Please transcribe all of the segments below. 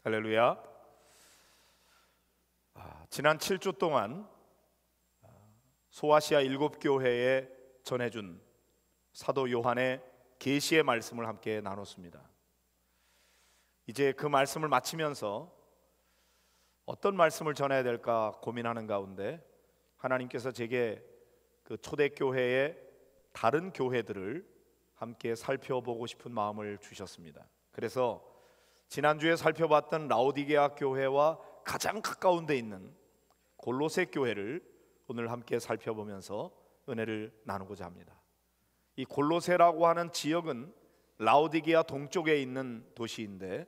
할렐루야. 지난 7주 동안 소아시아 7교회에 전해준 사도 요한의 계시의 말씀을 함께 나눴습니다. 이제 그 말씀을 마치면서 어떤 말씀을 전해야 될까 고민하는 가운데 하나님께서 제게 그 초대교회의 다른 교회들을 함께 살펴보고 싶은 마음을 주셨습니다. 그래서 지난주에 살펴봤던 라오디게아 교회와 가장 가까운 데 있는 골로새 교회를 오늘 함께 살펴보면서 은혜를 나누고자 합니다. 이 골로새라고 하는 지역은 라오디게아 동쪽에 있는 도시인데,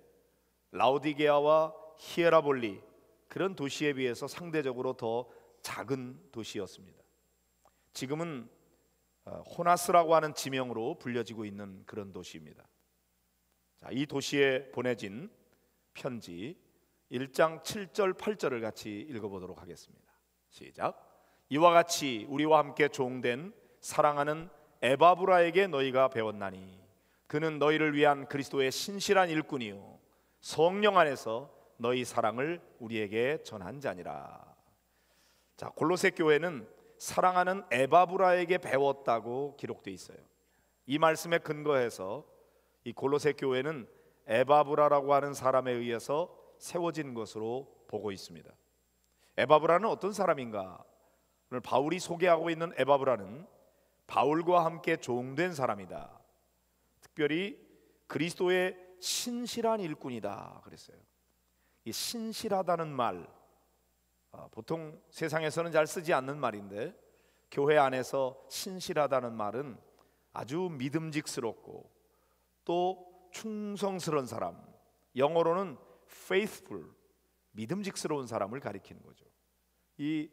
라오디게아와 히에라볼리 그런 도시에 비해서 상대적으로 더 작은 도시였습니다. 지금은 호나스라고 하는 지명으로 불려지고 있는 그런 도시입니다. 이 도시에 보내진 편지 1장 7절 8절을 같이 읽어보도록 하겠습니다. 시작. 이와 같이 우리와 함께 종된 사랑하는 에바브라에게 너희가 배웠나니 그는 너희를 위한 그리스도의 신실한 일꾼이요 성령 안에서 너희 사랑을 우리에게 전한 자니라. 자, 골로새 교회는 사랑하는 에바브라에게 배웠다고 기록되어 있어요. 이 말씀에 근거해서 이 골로새 교회는 에바브라라고 하는 사람에 의해서 세워진 것으로 보고 있습니다. 에바브라는 어떤 사람인가? 오늘 바울이 소개하고 있는 에바브라는 바울과 함께 종된 사람이다. 특별히 그리스도의 신실한 일꾼이다 그랬어요. 이 신실하다는 말, 보통 세상에서는 잘 쓰지 않는 말인데 교회 안에서 신실하다는 말은 아주 믿음직스럽고 또 충성스러운 사람, 영어로는 faithful, 믿음직스러운 사람을 가리키는 거죠. 이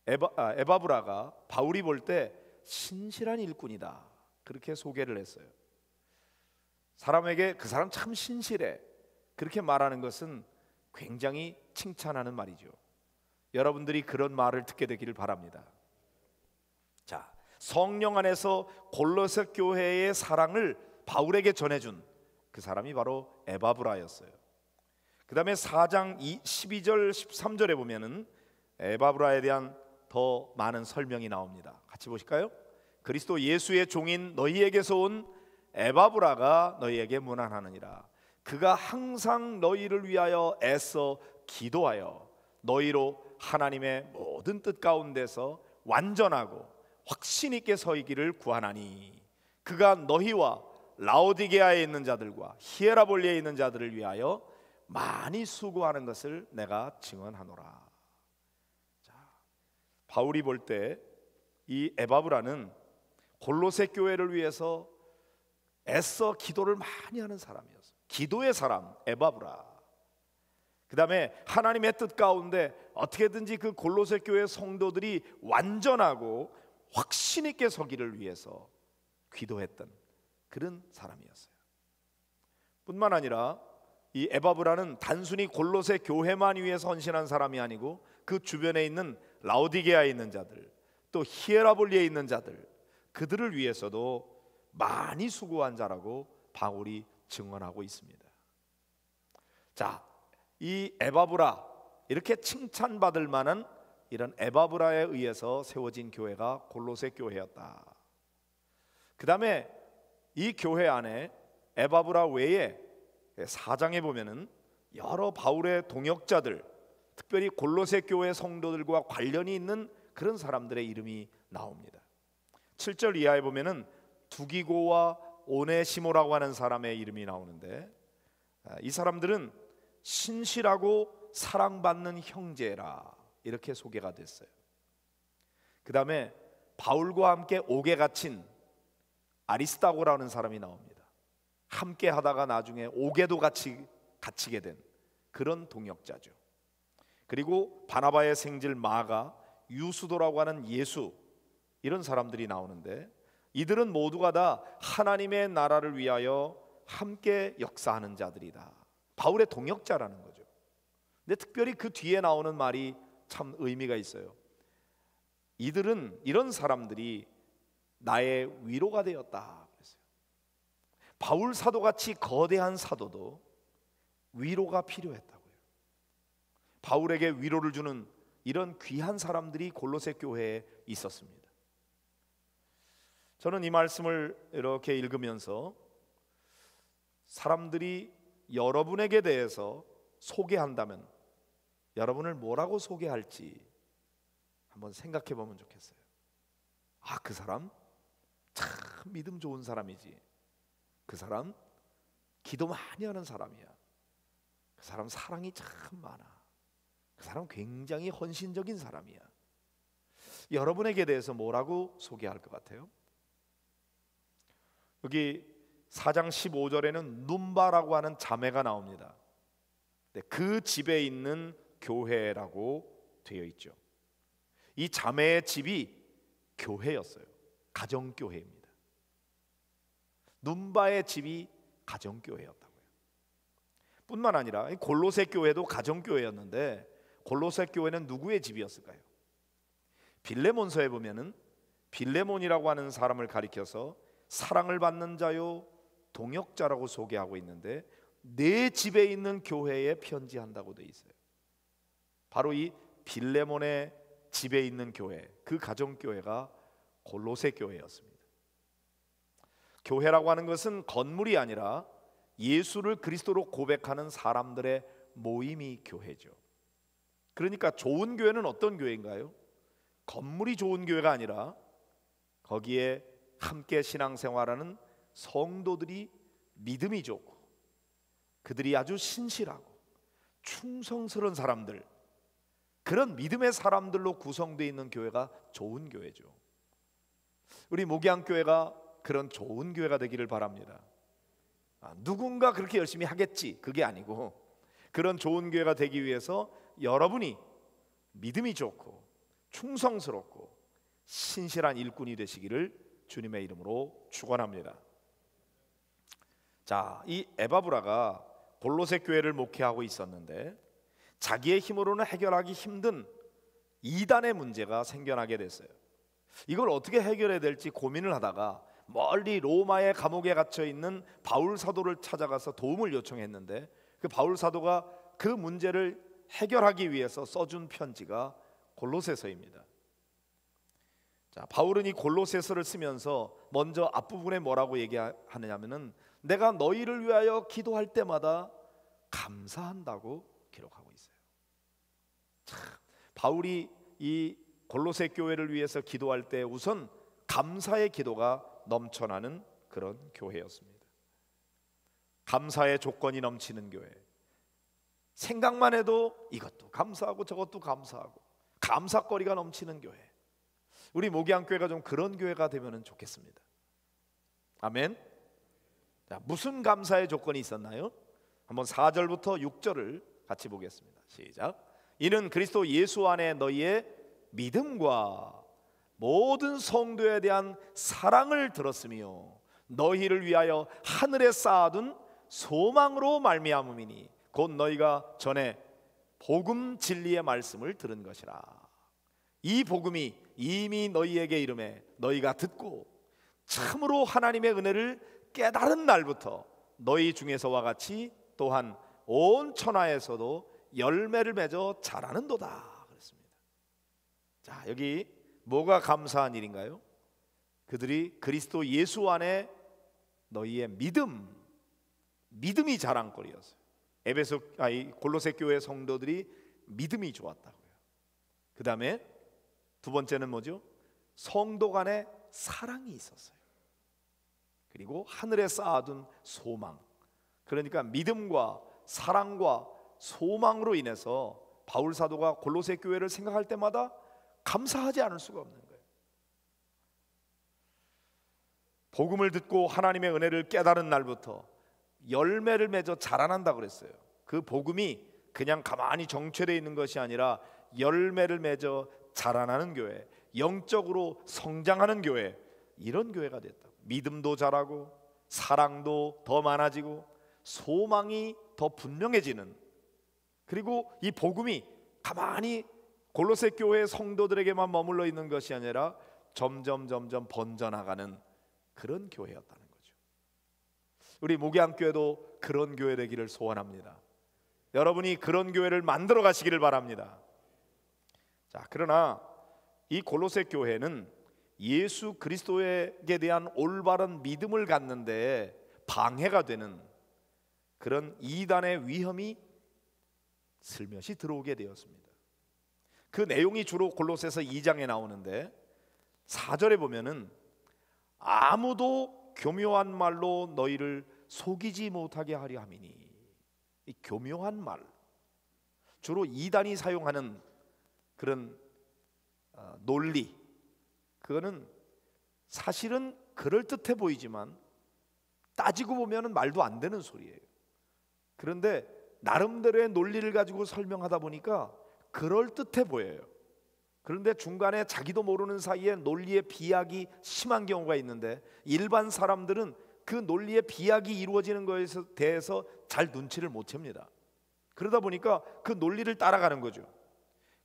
에바브라가 바울이 볼 때 신실한 일꾼이다 그렇게 소개를 했어요. 사람에게 그 사람 참 신실해 그렇게 말하는 것은 굉장히 칭찬하는 말이죠. 여러분들이 그런 말을 듣게 되기를 바랍니다. 자, 성령 안에서 골로새 교회의 사랑을 바울에게 전해준 그 사람이 바로 에바브라였어요. 그 다음에 4장 12절 13절에 보면은 에바브라에 대한 더 많은 설명이 나옵니다. 같이 보실까요? 그리스도 예수의 종인 너희에게서 온 에바브라가 너희에게 문안하느니라. 그가 항상 너희를 위하여 애써 기도하여 너희로 하나님의 모든 뜻 가운데서 완전하고 확신 있게 서이기를 구하나니 그가 너희와 라오디게아에 있는 자들과 히에라볼리에 있는 자들을 위하여 많이 수고하는 것을 내가 증언하노라. 자, 바울이 볼 때 이 에바브라는 골로새 교회를 위해서 애써 기도를 많이 하는 사람이었어요. 기도의 사람 에바브라. 그 다음에 하나님의 뜻 가운데 어떻게든지 그 골로새 교회 성도들이 완전하고 확신 있게 서기를 위해서 기도했던 그런 사람이었어요. 뿐만 아니라 이 에바브라는 단순히 골로새 교회만 위해서 헌신한 사람이 아니고 그 주변에 있는 라오디게아에 있는 자들, 또 히에라볼리에 있는 자들, 그들을 위해서도 많이 수고한 자라고 바울이 증언하고 있습니다. 자, 이 에바브라, 이렇게 칭찬받을 만한 이런 에바브라에 의해서 세워진 교회가 골로새 교회였다. 그 다음에 이 교회 안에 에바브라 외에 4장에 보면은 여러 바울의 동역자들, 특별히 골로새 교회 성도들과 관련이 있는 그런 사람들의 이름이 나옵니다. 7절 이하에 보면은 두기고와 오네시모라고 하는 사람의 이름이 나오는데, 이 사람들은 신실하고 사랑받는 형제라 이렇게 소개가 됐어요. 그 다음에 바울과 함께 옥에 갇힌 아리스다고라는 사람이 나옵니다. 함께 하다가 나중에 옥에도 갇히게 된 그런 동역자죠. 그리고 바나바의 생질 마가, 유수도라고 하는 예수, 이런 사람들이 나오는데 이들은 모두가 다 하나님의 나라를 위하여 함께 역사하는 자들이다. 바울의 동역자라는 거죠. 근데 특별히 그 뒤에 나오는 말이 참 의미가 있어요. 이들은, 이런 사람들이 나의 위로가 되었다 그랬어요. 바울 사도같이 거대한 사도도 위로가 필요했다고요. 바울에게 위로를 주는 이런 귀한 사람들이 골로새 교회에 있었습니다. 저는 이 말씀을 이렇게 읽으면서 사람들이 여러분에게 대해서 소개한다면 여러분을 뭐라고 소개할지 한번 생각해 보면 좋겠어요. 아, 그 사람 참 믿음 좋은 사람이지. 그 사람 기도 많이 하는 사람이야. 그 사람 사랑이 참 많아. 그 사람 굉장히 헌신적인 사람이야. 여러분에게 대해서 뭐라고 소개할 것 같아요? 여기 4장 15절에는 눈바라고 하는 자매가 나옵니다. 그 집에 있는 교회라고 되어 있죠. 이 자매의 집이 교회였어요. 가정교회입니다. 눈바의 집이 가정교회였다고요. 뿐만 아니라 골로새 교회도 가정교회였는데 골로새 교회는 누구의 집이었을까요? 빌레몬서에 보면은 빌레몬이라고 하는 사람을 가리켜서 사랑을 받는 자요 동역자라고 소개하고 있는데 내 집에 있는 교회에 편지한다고 되어 있어요. 바로 이 빌레몬의 집에 있는 교회, 그 가정교회가 골로새 교회였습니다. 교회라고 하는 것은 건물이 아니라 예수를 그리스도로 고백하는 사람들의 모임이 교회죠. 그러니까 좋은 교회는 어떤 교회인가요? 건물이 좋은 교회가 아니라 거기에 함께 신앙생활하는 성도들이 믿음이 좋고 그들이 아주 신실하고 충성스러운 사람들, 그런 믿음의 사람들로 구성되어 있는 교회가 좋은 교회죠. 우리 목양교회가 그런 좋은 교회가 되기를 바랍니다. 누군가 그렇게 열심히 하겠지, 그게 아니고 그런 좋은 교회가 되기 위해서 여러분이 믿음이 좋고 충성스럽고 신실한 일꾼이 되시기를 주님의 이름으로 축원합니다. 자, 이 에바브라가 골로새 교회를 목회하고 있었는데 자기의 힘으로는 해결하기 힘든 이단의 문제가 생겨나게 됐어요. 이걸 어떻게 해결해야 될지 고민을 하다가 멀리 로마의 감옥에 갇혀 있는 바울 사도를 찾아가서 도움을 요청했는데 그 바울 사도가 그 문제를 해결하기 위해서 써준 편지가 골로새서입니다. 자, 바울은 이 골로새서를 쓰면서 먼저 앞부분에 뭐라고 얘기하느냐면은 내가 너희를 위하여 기도할 때마다 감사한다고 기록하고 있어요. 참, 바울이 이 골로새 교회를 위해서 기도할 때 우선 감사의 기도가 넘쳐나는 그런 교회였습니다. 감사의 조건이 넘치는 교회. 생각만 해도 이것도 감사하고 저것도 감사하고 감사거리가 넘치는 교회. 우리 목양교회가 좀 그런 교회가 되면 좋겠습니다. 아멘. 자, 무슨 감사의 조건이 있었나요? 한번 4절부터 6절을 같이 보겠습니다. 시작. 이는 그리스도 예수 안에 너희의 믿음과 모든 성도에 대한 사랑을 들었으며 너희를 위하여 하늘에 쌓아둔 소망으로 말미암음이니 곧 너희가 전에 복음 진리의 말씀을 들은 것이라. 이 복음이 이미 너희에게 이름에 너희가 듣고 참으로 하나님의 은혜를 깨달은 날부터 너희 중에서와 같이 또한 온 천하에서도 열매를 맺어 자라는도다 그랬습니다. 자, 여기 뭐가 감사한 일인가요? 그들이 그리스도 예수 안에 너희의 믿음이 자랑거리였어요. 골로새 교회 성도들이 믿음이 좋았다고요. 그 다음에 두 번째는 뭐죠? 성도 간에 사랑이 있었어요. 그리고 하늘에 쌓아둔 소망. 그러니까 믿음과 사랑과 소망으로 인해서 바울 사도가 골로새 교회를 생각할 때마다 감사하지 않을 수가 없는 거예요. 복음을 듣고 하나님의 은혜를 깨달은 날부터 열매를 맺어 자라난다 그랬어요. 그 복음이 그냥 가만히 정체되어 있는 것이 아니라 열매를 맺어 자라나는 교회, 영적으로 성장하는 교회, 이런 교회가 됐다. 믿음도 자라고 사랑도 더 많아지고 소망이 더 분명해지는, 그리고 이 복음이 가만히 골로새 교회 성도들에게만 머물러 있는 것이 아니라 점점 번져나가는 그런 교회였다는 거죠. 우리 목양교회도 그런 교회 되기를 소원합니다. 여러분이 그런 교회를 만들어 가시기를 바랍니다. 자, 그러나 이 골로새 교회는 예수 그리스도에게 대한 올바른 믿음을 갖는데 방해가 되는 그런 이단의 위험이 슬며시 들어오게 되었습니다. 그 내용이 주로 골로새서 2장에 나오는데 4절에 보면은 아무도 교묘한 말로 너희를 속이지 못하게 하려 함이니, 이 교묘한 말, 주로 이단이 사용하는 그런 논리, 그거는 사실은 그럴듯해 보이지만 따지고 보면은 말도 안 되는 소리예요. 그런데 나름대로의 논리를 가지고 설명하다 보니까 그럴듯해 보여요. 그런데 중간에 자기도 모르는 사이에 논리의 비약이 심한 경우가 있는데 일반 사람들은 그 논리의 비약이 이루어지는 것에 대해서 잘 눈치를 못 챕니다. 그러다 보니까 그 논리를 따라가는 거죠.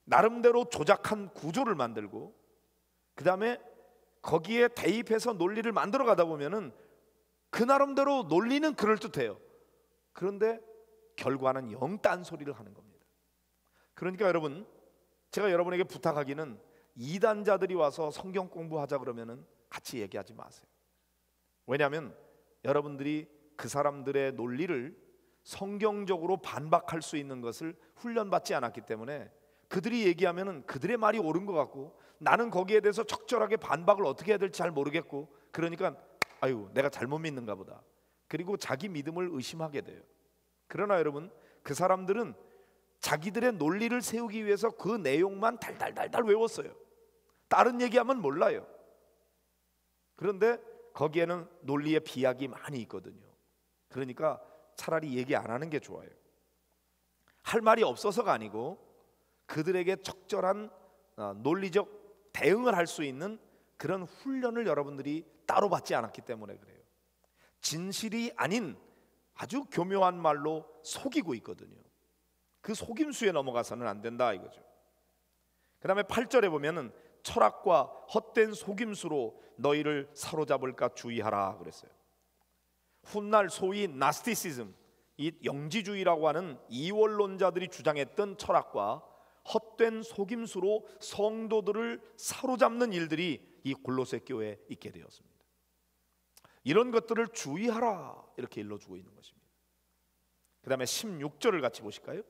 나름대로 조작한 구조를 만들고 그 다음에 거기에 대입해서 논리를 만들어 가다 보면은 그 나름대로 논리는 그럴듯해요. 그런데 결과는 영 딴소리를 하는 겁니다. 그러니까 여러분, 제가 여러분에게 부탁하기는 이단자들이 와서 성경 공부하자 그러면은 같이 얘기하지 마세요. 왜냐하면 여러분들이 그 사람들의 논리를 성경적으로 반박할 수 있는 것을 훈련받지 않았기 때문에 그들이 얘기하면은 그들의 말이 옳은 것 같고 나는 거기에 대해서 적절하게 반박을 어떻게 해야 될지 잘 모르겠고, 그러니까 아유 내가 잘못 믿는가 보다, 그리고 자기 믿음을 의심하게 돼요. 그러나 여러분, 그 사람들은 자기들의 논리를 세우기 위해서 그 내용만 달달달달 외웠어요. 다른 얘기하면 몰라요. 그런데 거기에는 논리의 비약이 많이 있거든요. 그러니까 차라리 얘기 안 하는 게 좋아요. 할 말이 없어서가 아니고 그들에게 적절한 논리적 대응을 할 수 있는 그런 훈련을 여러분들이 따로 받지 않았기 때문에 그래요. 진실이 아닌 아주 교묘한 말로 속이고 있거든요. 그 속임수에 넘어가서는 안 된다 이거죠. 그 다음에 8절에 보면은 철학과 헛된 속임수로 너희를 사로잡을까 주의하라 그랬어요. 훗날 소위 나스티시즘, 이 영지주의라고 하는 이원론자들이 주장했던 철학과 헛된 속임수로 성도들을 사로잡는 일들이 이 골로새 교회에 있게 되었습니다. 이런 것들을 주의하라 이렇게 일러주고 있는 것입니다. 그 다음에 16절을 같이 보실까요?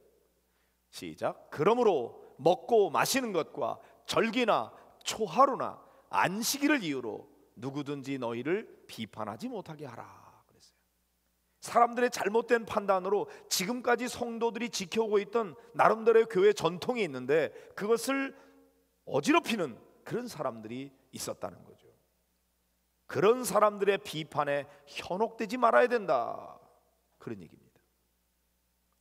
시작. 그러므로 먹고 마시는 것과 절기나 초하루나 안식일을 이유로 누구든지 너희를 비판하지 못하게 하라 그랬어요. 사람들의 잘못된 판단으로 지금까지 성도들이 지켜오고 있던 나름대로의 교회 전통이 있는데 그것을 어지럽히는 그런 사람들이 있었다는 거죠. 그런 사람들의 비판에 현혹되지 말아야 된다, 그런 얘기입니다.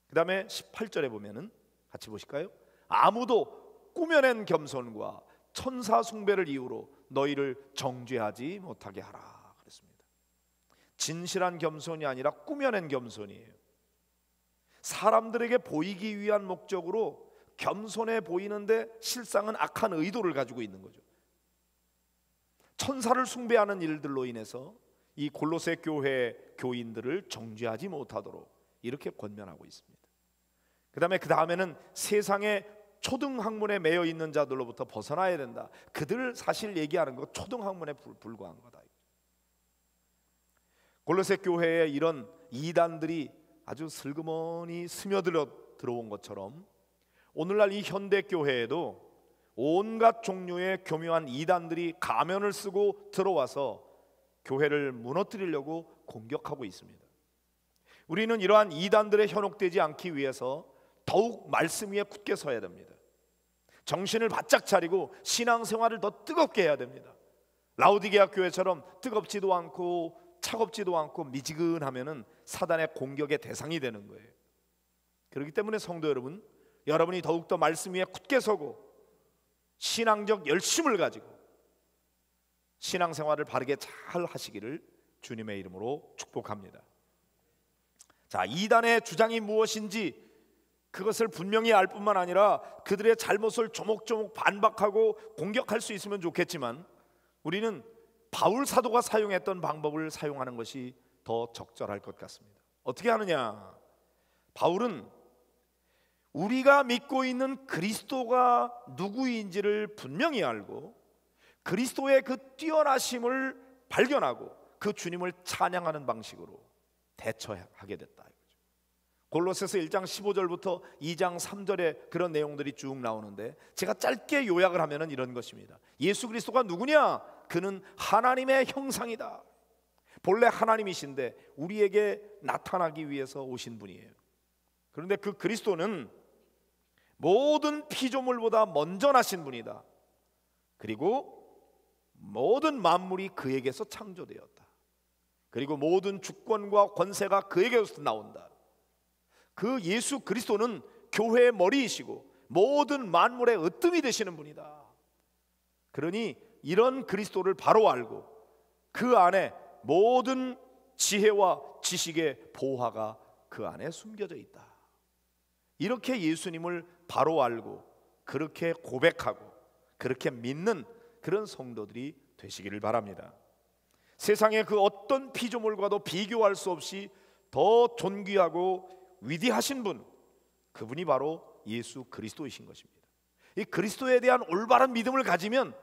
그 다음에 18절에 보면은 같이 보실까요? 아무도 꾸며낸 겸손과 천사 숭배를 이유로 너희를 정죄하지 못하게 하라 그랬습니다. 진실한 겸손이 아니라 꾸며낸 겸손이에요. 사람들에게 보이기 위한 목적으로 겸손해 보이는데 실상은 악한 의도를 가지고 있는 거죠. 천사를 숭배하는 일들로 인해서 이 골로새 교회 교인들을 정죄하지 못하도록 이렇게 권면하고 있습니다. 그 다음에는 세상의 초등학문에 매여 있는 자들로부터 벗어나야 된다. 그들을 사실 얘기하는 거 초등학문에 불과한 거다. 골로새 교회에 이런 이단들이 아주 슬그머니 스며들어 들어온 것처럼 오늘날 이 현대 교회에도 온갖 종류의 교묘한 이단들이 가면을 쓰고 들어와서 교회를 무너뜨리려고 공격하고 있습니다. 우리는 이러한 이단들에 현혹되지 않기 위해서 더욱 말씀 위에 굳게 서야 됩니다. 정신을 바짝 차리고 신앙생활을 더 뜨겁게 해야 됩니다. 라오디게아 교회처럼 뜨겁지도 않고 차갑지도 않고 미지근하면은 사단의 공격의 대상이 되는 거예요. 그렇기 때문에 성도 여러분, 여러분이 더욱더 말씀 위에 굳게 서고 신앙적 열심을 가지고 신앙생활을 바르게 잘 하시기를 주님의 이름으로 축복합니다. 자, 이단의 주장이 무엇인지 그것을 분명히 알 뿐만 아니라 그들의 잘못을 조목조목 반박하고 공격할 수 있으면 좋겠지만 우리는 바울 사도가 사용했던 방법을 사용하는 것이 더 적절할 것 같습니다. 어떻게 하느냐? 바울은 우리가 믿고 있는 그리스도가 누구인지를 분명히 알고 그리스도의 그 뛰어나심을 발견하고 그 주님을 찬양하는 방식으로 대처하게 됐다. 골로새서 1장 15절부터 2장 3절에 그런 내용들이 쭉 나오는데 제가 짧게 요약을 하면 이런 것입니다. 예수 그리스도가 누구냐? 그는 하나님의 형상이다. 본래 하나님이신데 우리에게 나타나기 위해서 오신 분이에요. 그런데 그 그리스도는 모든 피조물보다 먼저 나신 분이다. 그리고 모든 만물이 그에게서 창조되었다. 그리고 모든 주권과 권세가 그에게서 나온다. 그 예수 그리스도는 교회의 머리이시고 모든 만물의 으뜸이 되시는 분이다. 그러니 이런 그리스도를 바로 알고 그 안에 모든 지혜와 지식의 보화가 그 안에 숨겨져 있다. 이렇게 예수님을 바로 알고 그렇게 고백하고 그렇게 믿는 그런 성도들이 되시기를 바랍니다. 세상의 그 어떤 피조물과도 비교할 수 없이 더 존귀하고 위대하신 분, 그분이 바로 예수 그리스도이신 것입니다. 이 그리스도에 대한 올바른 믿음을 가지면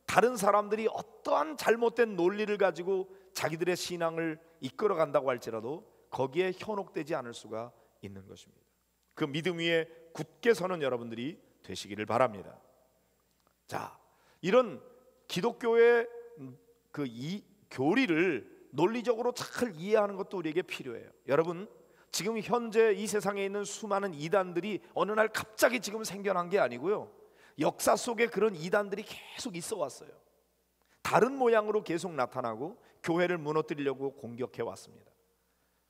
다른 사람들이 어떠한 잘못된 논리를 가지고 자기들의 신앙을 이끌어 간다고 할지라도 거기에 현혹되지 않을 수가 있는 것입니다. 그 믿음 위에 굳게 서는 여러분들이 되시기를 바랍니다. 이런 기독교의 그 이 교리를 논리적으로 잘 이해하는 것도 우리에게 필요해요. 여러분, 지금 현재 이 세상에 있는 수많은 이단들이 어느 날 갑자기 지금 생겨난 게 아니고요, 역사 속에 그런 이단들이 계속 있어 왔어요. 다른 모양으로 계속 나타나고 교회를 무너뜨리려고 공격해 왔습니다.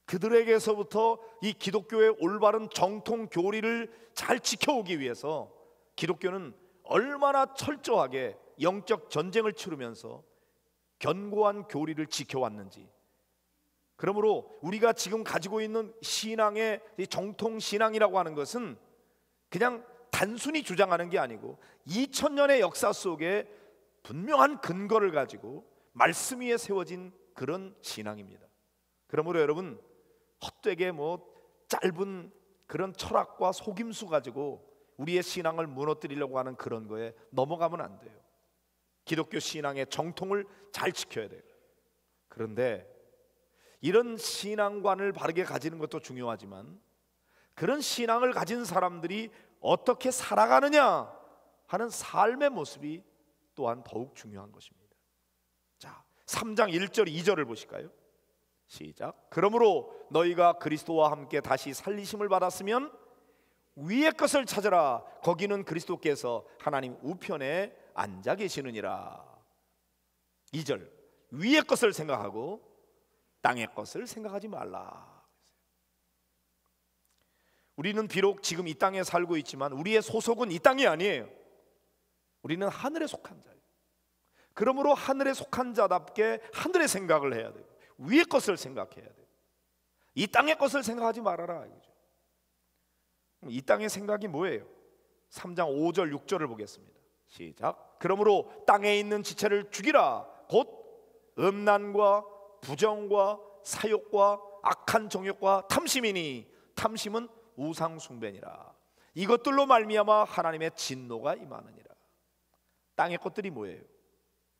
그들에게서부터 이 기독교의 올바른 정통 교리를 잘 지켜오기 위해서 기독교는 얼마나 철저하게 영적 전쟁을 치르면서 견고한 교리를 지켜왔는지, 그러므로 우리가 지금 가지고 있는 신앙의 정통 신앙이라고 하는 것은 그냥 단순히 주장하는 게 아니고 2000년의 역사 속에 분명한 근거를 가지고 말씀 위에 세워진 그런 신앙입니다. 그러므로 여러분, 헛되게 짧은 그런 철학과 속임수 가지고 우리의 신앙을 무너뜨리려고 하는 그런 거에 넘어가면 안 돼요. 기독교 신앙의 정통을 잘 지켜야 돼요. 그런데 이런 신앙관을 바르게 가지는 것도 중요하지만 그런 신앙을 가진 사람들이 어떻게 살아가느냐 하는 삶의 모습이 또한 더욱 중요한 것입니다. 3장 1절 2절을 보실까요? 시작. 그러므로 너희가 그리스도와 함께 다시 살리심을 받았으면 위의 것을 찾으라. 거기는 그리스도께서 하나님 우편에 앉아 계시느니라. 2절. 위의 것을 생각하고 땅의 것을 생각하지 말라. 우리는 비록 지금 이 땅에 살고 있지만 우리의 소속은 이 땅이 아니에요. 우리는 하늘에 속한 자예요. 그러므로 하늘에 속한 자답게 하늘의 생각을 해야 돼요. 위의 것을 생각해야 돼요. 이 땅의 것을 생각하지 말아라 이거죠. 이 땅의 생각이 뭐예요? 3장 5절 6절을 보겠습니다. 시작. 그러므로 땅에 있는 지체를 죽이라. 곧 음란과 부정과 사욕과 악한 정욕과 탐심이니 탐심은 우상 숭배니라. 이것들로 말미암아 하나님의 진노가 임하느니라. 땅의 것들이 뭐예요?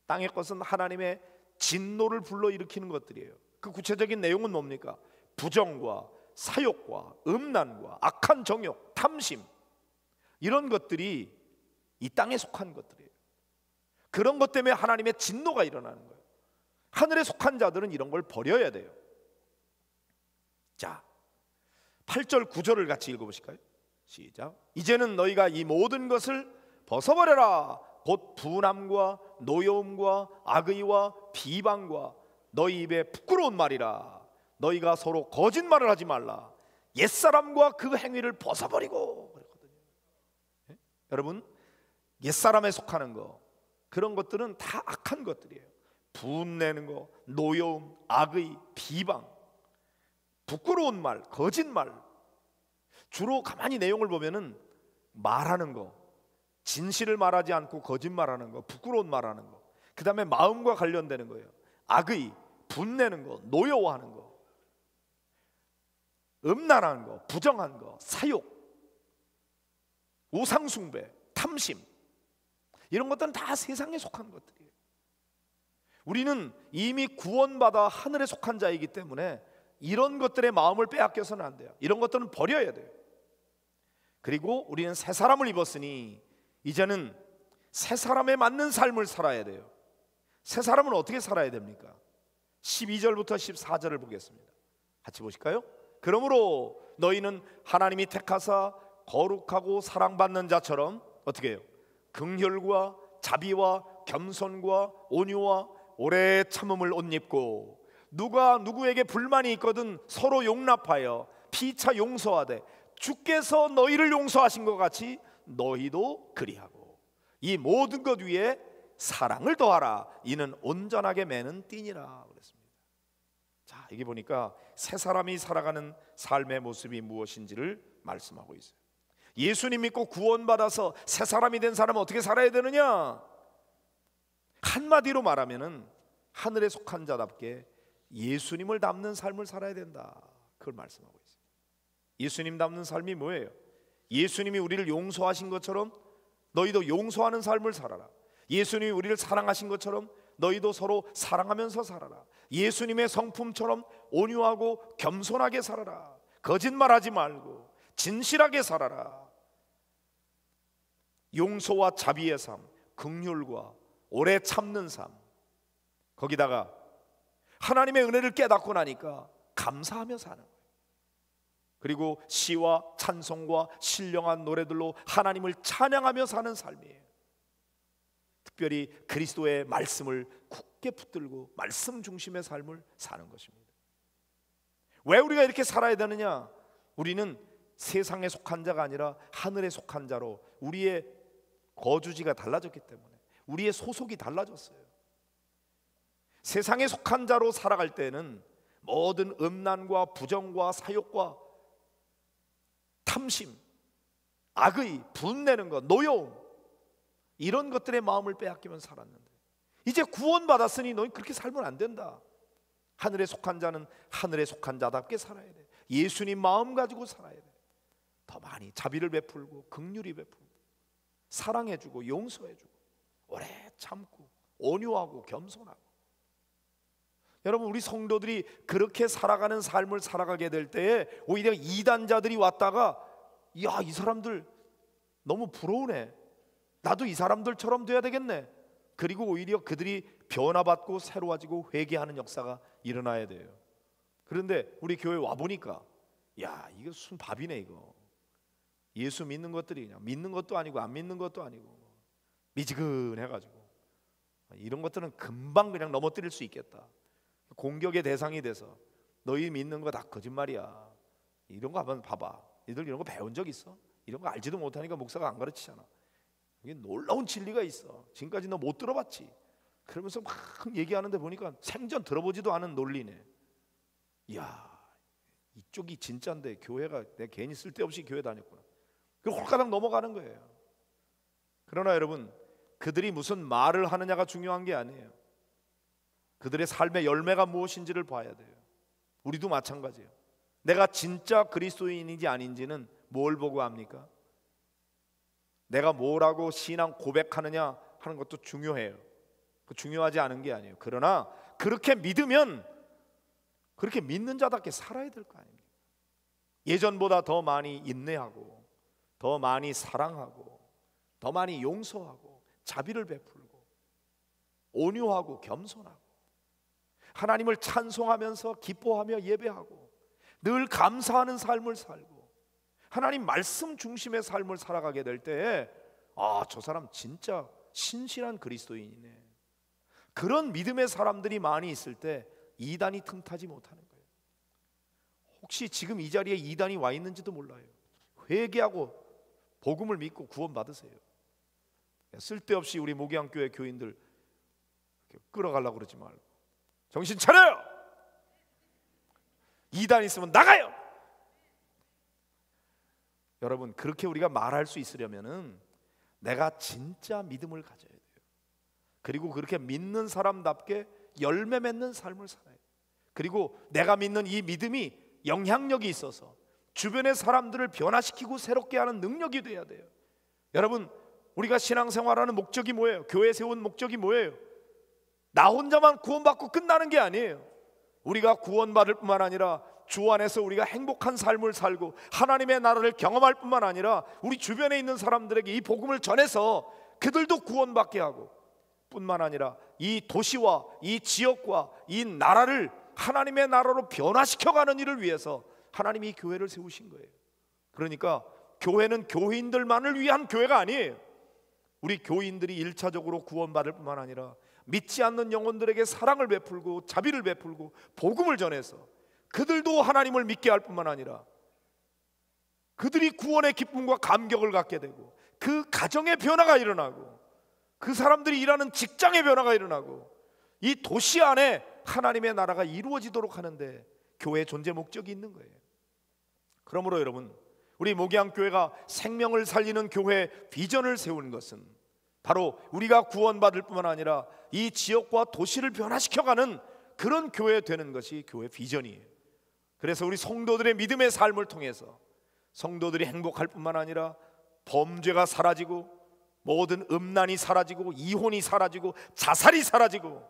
땅의 것은 하나님의 진노를 불러일으키는 것들이에요. 그 구체적인 내용은 뭡니까? 부정과 사욕과 음란과 악한 정욕, 탐심, 이런 것들이 이 땅에 속한 것들이에요. 그런 것 때문에 하나님의 진노가 일어나는 거예요. 하늘에 속한 자들은 이런 걸 버려야 돼요. 8절 9절을 같이 읽어보실까요? 시작. 이제는 너희가 이 모든 것을 벗어버려라. 곧 분함과 노여움과 악의와 비방과 너희 입에 부끄러운 말이라. 너희가 서로 거짓말을 하지 말라. 옛사람과 그 행위를 벗어버리고 그랬거든요. 네? 여러분, 옛사람에 속하는 거, 그런 것들은 다 악한 것들이에요. 분내는 거, 노여움, 악의, 비방, 부끄러운 말, 거짓말. 주로 가만히 내용을 보면은 말하는 거, 진실을 말하지 않고 거짓말하는 거, 부끄러운 말하는 거, 그 다음에 마음과 관련되는 거예요. 악의, 분내는 거, 노여워하는 거, 음란한 거, 부정한 거, 사욕, 우상숭배, 탐심, 이런 것들은 다 세상에 속한 것들이에요. 우리는 이미 구원받아 하늘에 속한 자이기 때문에 이런 것들의 마음을 빼앗겨서는 안 돼요. 이런 것들은 버려야 돼요. 그리고 우리는 새 사람을 입었으니 이제는 새 사람에 맞는 삶을 살아야 돼요. 새 사람은 어떻게 살아야 됩니까? 12절부터 14절을 보겠습니다. 같이 보실까요? 그러므로 너희는 하나님이 택하사 거룩하고 사랑받는 자처럼 어떻게 해요? 긍휼과 자비와 겸손과 온유와 오래 참음을 옷 입고, 누가 누구에게 불만이 있거든 서로 용납하여 피차 용서하되 주께서 너희를 용서하신 것 같이 너희도 그리하고 이 모든 것 위에 사랑을 더하라. 이는 온전하게 매는 띠니라 그랬습니다. 자, 여기 보니까 새 사람이 살아가는 삶의 모습이 무엇인지를 말씀하고 있어요. 예수님 믿고 구원받아서 새 사람이 된 사람은 어떻게 살아야 되느냐? 한마디로 말하면은 하늘에 속한 자답게 예수님을 닮는 삶을 살아야 된다. 그걸 말씀하고 있어요. 예수님 닮는 삶이 뭐예요? 예수님이 우리를 용서하신 것처럼 너희도 용서하는 삶을 살아라. 예수님이 우리를 사랑하신 것처럼 너희도 서로 사랑하면서 살아라. 예수님의 성품처럼 온유하고 겸손하게 살아라. 거짓말하지 말고 진실하게 살아라. 용서와 자비의 삶, 긍휼과 오래 참는 삶, 거기다가 하나님의 은혜를 깨닫고 나니까 감사하며 사는 거예요. 그리고 시와 찬송과 신령한 노래들로 하나님을 찬양하며 사는 삶이에요. 특별히 그리스도의 말씀을 굳게 붙들고 말씀 중심의 삶을 사는 것입니다. 왜 우리가 이렇게 살아야 되느냐? 우리는 세상에 속한 자가 아니라 하늘에 속한 자로 우리의 거주지가 달라졌기 때문에 우리의 소속이 달라졌어요. 세상에 속한 자로 살아갈 때는 모든 음란과 부정과 사욕과 탐심, 악의, 분내는 것, 노여움, 이런 것들의 마음을 빼앗기면 살았는데 이제 구원받았으니 너희 그렇게 살면 안 된다. 하늘에 속한 자는 하늘에 속한 자답게 살아야 돼. 예수님 마음 가지고 살아야 돼. 더 많이 자비를 베풀고 긍휼히 베풀고 사랑해주고 용서해주고 오래 참고 온유하고 겸손하고. 여러분, 우리 성도들이 그렇게 살아가는 삶을 살아가게 될 때에 오히려 이단자들이 왔다가 야, 이 사람들 너무 부러우네, 나도 이 사람들처럼 돼야 되겠네. 그리고 오히려 그들이 변화받고 새로워지고 회개하는 역사가 일어나야 돼요. 그런데 우리 교회 와보니까 야, 이거 순 밥이네. 이거 예수 믿는 것들이 그냥 믿는 것도 아니고 안 믿는 것도 아니고 미지근해가지고 이런 것들은 금방 그냥 넘어뜨릴 수 있겠다. 공격의 대상이 돼서 너희 믿는 거 다 거짓말이야, 이런 거 한번 봐봐. 니들 이런 거 배운 적 있어? 이런 거 알지도 못하니까 목사가 안 가르치잖아. 이게 놀라운 진리가 있어. 지금까지 너 못 들어봤지? 그러면서 막 얘기하는데 보니까 생전 들어보지도 않은 논리네. 이야, 이쪽이 진짜인데 교회가 내가 괜히 쓸데없이 교회 다녔구나. 그 홀가닥 넘어가는 거예요. 그러나 여러분, 그들이 무슨 말을 하느냐가 중요한 게 아니에요. 그들의 삶의 열매가 무엇인지를 봐야 돼요. 우리도 마찬가지예요. 내가 진짜 그리스도인인지 아닌지는 뭘 보고 합니까? 내가 뭐라고 신앙 고백하느냐 하는 것도 중요해요. 그 중요하지 않은 게 아니에요. 그러나 그렇게 믿으면 그렇게 믿는 자답게 살아야 될 거 아닙니까? 예전보다 더 많이 인내하고 더 많이 사랑하고 더 많이 용서하고 자비를 베풀고 온유하고 겸손하고 하나님을 찬송하면서 기뻐하며 예배하고 늘 감사하는 삶을 살고 하나님 말씀 중심의 삶을 살아가게 될 때에 아, 저 사람 진짜 신실한 그리스도인이네. 그런 믿음의 사람들이 많이 있을 때 이단이 틈타지 못하는 거예요. 혹시 지금 이 자리에 이단이 와 있는지도 몰라요. 회개하고 복음을 믿고 구원 받으세요. 쓸데없이 우리 목양교회 교인들 끌어가려고 그러지 말고 정신 차려요. 이단 있으면 나가요. 여러분, 그렇게 우리가 말할 수 있으려면은 내가 진짜 믿음을 가져야 돼요. 그리고 그렇게 믿는 사람답게 열매 맺는 삶을 살아야 돼요. 그리고 내가 믿는 이 믿음이 영향력이 있어서 주변의 사람들을 변화시키고 새롭게 하는 능력이 돼야 돼요. 여러분, 우리가 신앙생활하는 목적이 뭐예요? 교회 세운 목적이 뭐예요? 나 혼자만 구원받고 끝나는 게 아니에요. 우리가 구원받을 뿐만 아니라 주 안에서 우리가 행복한 삶을 살고 하나님의 나라를 경험할 뿐만 아니라 우리 주변에 있는 사람들에게 이 복음을 전해서 그들도 구원받게 하고, 뿐만 아니라 이 도시와 이 지역과 이 나라를 하나님의 나라로 변화시켜가는 일을 위해서 하나님이 교회를 세우신 거예요. 그러니까 교회는 교인들만을 위한 교회가 아니에요. 우리 교인들이 일차적으로 구원받을 뿐만 아니라 믿지 않는 영혼들에게 사랑을 베풀고 자비를 베풀고 복음을 전해서 그들도 하나님을 믿게 할 뿐만 아니라 그들이 구원의 기쁨과 감격을 갖게 되고, 그 가정의 변화가 일어나고, 그 사람들이 일하는 직장의 변화가 일어나고, 이 도시 안에 하나님의 나라가 이루어지도록 하는데 교회의 존재 목적이 있는 거예요. 그러므로 여러분, 우리 목양교회가 생명을 살리는 교회 비전을 세우는 것은 바로 우리가 구원받을 뿐만 아니라 이 지역과 도시를 변화시켜가는 그런 교회 되는 것이 교회 비전이에요. 그래서 우리 성도들의 믿음의 삶을 통해서 성도들이 행복할 뿐만 아니라 범죄가 사라지고, 모든 음란이 사라지고, 이혼이 사라지고, 자살이 사라지고,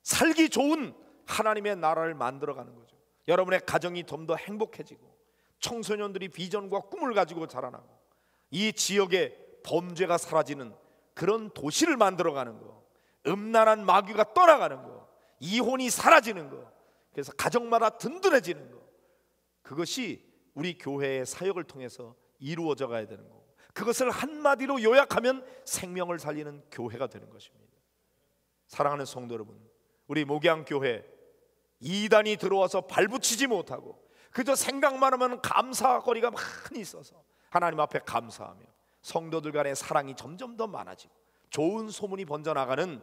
살기 좋은 하나님의 나라를 만들어가는 거죠. 여러분의 가정이 좀 더 행복해지고, 청소년들이 비전과 꿈을 가지고 자라나고, 이 지역에 범죄가 사라지는 그런 도시를 만들어가는 거, 음란한 마귀가 떠나가는 거, 이혼이 사라지는 거, 그래서 가정마다 든든해지는 거, 그것이 우리 교회의 사역을 통해서 이루어져 가야 되는 거고, 그것을 한마디로 요약하면 생명을 살리는 교회가 되는 것입니다. 사랑하는 성도 여러분, 우리 목양교회 이단이 들어와서 발붙이지 못하고 그저 생각만 하면 감사거리가 많이 있어서 하나님 앞에 감사하며 성도들 간의 사랑이 점점 더 많아지고 좋은 소문이 번져나가는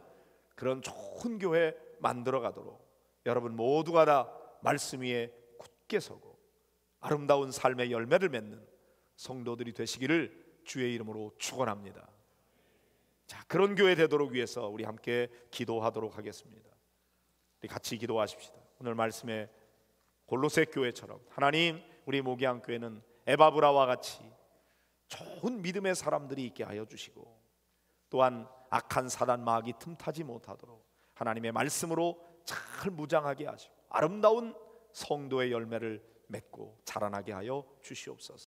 그런 좋은 교회 만들어 가도록 여러분 모두가 다 말씀 위에 굳게 서고 아름다운 삶의 열매를 맺는 성도들이 되시기를 주의 이름으로 축원합니다. 자, 그런 교회 되도록 위해서 우리 함께 기도하도록 하겠습니다. 우리 같이 기도하십시다. 오늘 말씀에 골로새 교회처럼 하나님, 우리 목양교회는 에바브라와 같이 좋은 믿음의 사람들이 있게 하여 주시고, 또한 악한 사단 마귀 틈타지 못하도록 하나님의 말씀으로 잘 무장하게 하시고 아름다운 성도의 열매를 맺고 자라나게 하여 주시옵소서.